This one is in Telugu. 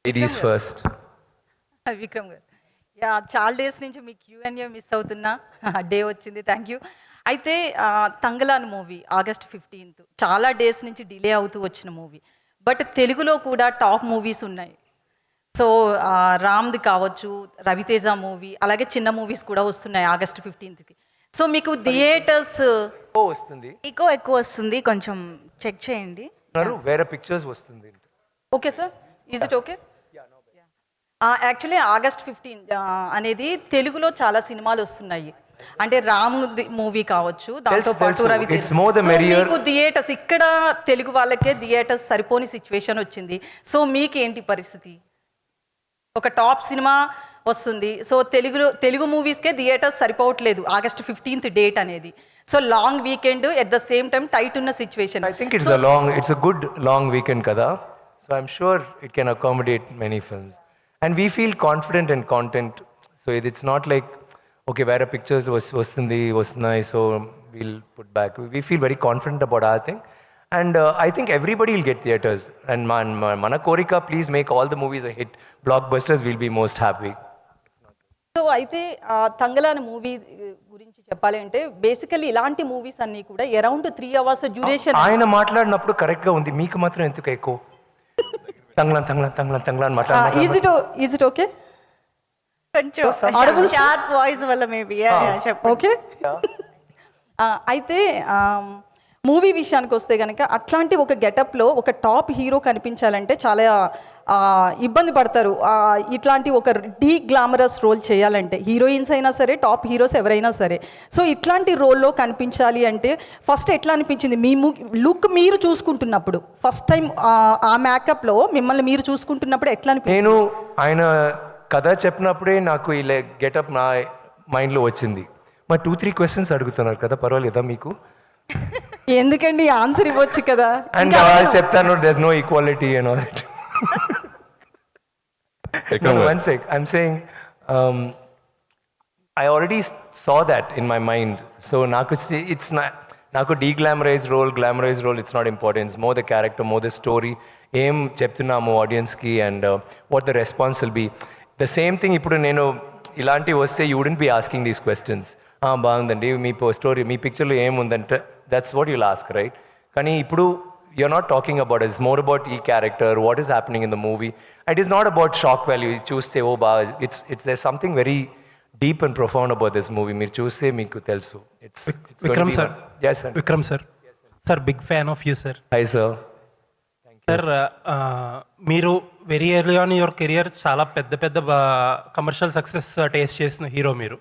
Ladies first. విక్రమ్ గారు, యా చాలా డేస్ నుంచి మీ క్యూఎన్ఏ మిస్ అవుతున్నా. డే వచ్చింది, థ్యాంక్ యూ. అయితే తంగలాన్ మూవీ ఆగస్ట్ 15th చాలా డేస్ నుంచి డిలే అవుతూ వచ్చిన మూవీ, బట్ తెలుగులో కూడా టాప్ మూవీస్ ఉన్నాయి. సో రామ్ది కావచ్చు, రవితేజ మూవీ, అలాగే చిన్న మూవీస్ కూడా వస్తున్నాయి ఆగస్ట్ 15th. సో మీకు థియేటర్స్ వస్తుంది, ఎక్కువ వస్తుంది, కొంచెం చెక్ చేయండి. వేరే పిక్చర్స్ వస్తుంది. Okay sir, is it okay? Actually August 15 అనేది తెలుగులో చాలా సినిమాలు వస్తున్నాయి. అంటే రామ్ మూవీ కావచ్చు, దాంతో పాటు It's more the merrier. మీకు థియేటర్స్ ఇక్కడ తెలుగు వాళ్ళకే థియేటర్స్ సరిపోని సిచ్యువేషన్ వచ్చింది. సో మీకేంటి పరిస్థితి? ఒక టాప్ సినిమా వస్తుంది, సో తెలుగు మూవీస్కే థియేటర్స్ సరిపోవట్లేదు ఆగస్ట్ 15th డేట్ అనేది. So long weekend at the same time tight ఉన్న situation. I think it's a good long weekend kada. So I'm sure it can accommodate many films. And we feel confident and content. So it's not like, okay, where pictures vastunnayi, so we'll put back. We feel very confident about our thing. And I think everybody will get theaters. And mana korika, please make all the movies a hit. Blockbusters, will be most happy. So అయితే తంగలాన్ మూవీ గురించి చెప్పాలి అంటే బేసికల్లీ ఇలాంటి మూవీస్ అన్నీ కూడా అరౌండ్ 3 hours డ్యూరేషన్. ఆయన మాట్లాడినప్పుడు కరెక్ట్గా ఉంది, మీకు మాత్రం ఎందుకు ఎక్కువ తంగ్లాన్ మాట్లాడారు? Is it okay? కొంచెం Audible, sir? షార్ప్ వాయిస్ వల్ల మేబీ చెప్పండి. ఓకే. అయితే మూవీ విషయానికి వస్తే కనుక అట్లాంటి ఒక గెటప్లో ఒక టాప్ హీరో కనిపించాలంటే చాలా ఇబ్బంది పడతారు. ఇట్లాంటి ఒక గ్లామరస్ రోల్ చేయాలంటే హీరోయిన్స్ అయినా సరే, టాప్ హీరోస్ ఎవరైనా సరే. సో ఇట్లాంటి రోల్లో కనిపించాలి అంటే ఫస్ట్ ఎట్లా అనిపించింది మీ లుక్ మీరు చూసుకుంటున్నప్పుడు? ఫస్ట్ టైం ఆ మేకప్లో మిమ్మల్ని మీరు చూసుకుంటున్నప్పుడు ఎట్లా అనిపించింది? నేను ఆయన కథ చెప్పినప్పుడే నాకు ఇలా గెటప్ నా మైండ్లో వచ్చింది. మా 2-3 questions అడుగుతున్నారు కదా, పర్వాలేదా మీకు? ఎందుకండి, ఆన్సర్ ఇవ్వచ్చు కదా. అండ్ చెప్తాను, there's no equality and all that. No, one sec. I'm saying I already saw that in my mind. So it's not నాకు glamorized role, it's not important. It's more the character, more the story. ఏం చెప్తున్నాము ఆడియన్స్కి and what the response will be. The same thing ఇప్పుడు నేను ఇలాంటివి వస్తే you wouldn't be asking these questions. బాగుందండి మీ స్టోరీ, మీ పిక్చర్లో ఏముందంటే that's what you'll ask, right? కానీ ఇప్పుడు you're not talking about it. It's more about character, what is happening in the movie. It is not about shock value. You choose say, it's there's something very deep and profound about this movie. Meer choose meeku telsu. It's Vikram sir. Yes sir. Vikram sir. Yes, sir. Sir, big fan of you, sir. Hi sir. Thank you. Sir, మీరు very early on your career చాలా పెద్ద కమర్షియల్ సక్సెస్ టేస్ట్ చేసిన హీరో మీరు.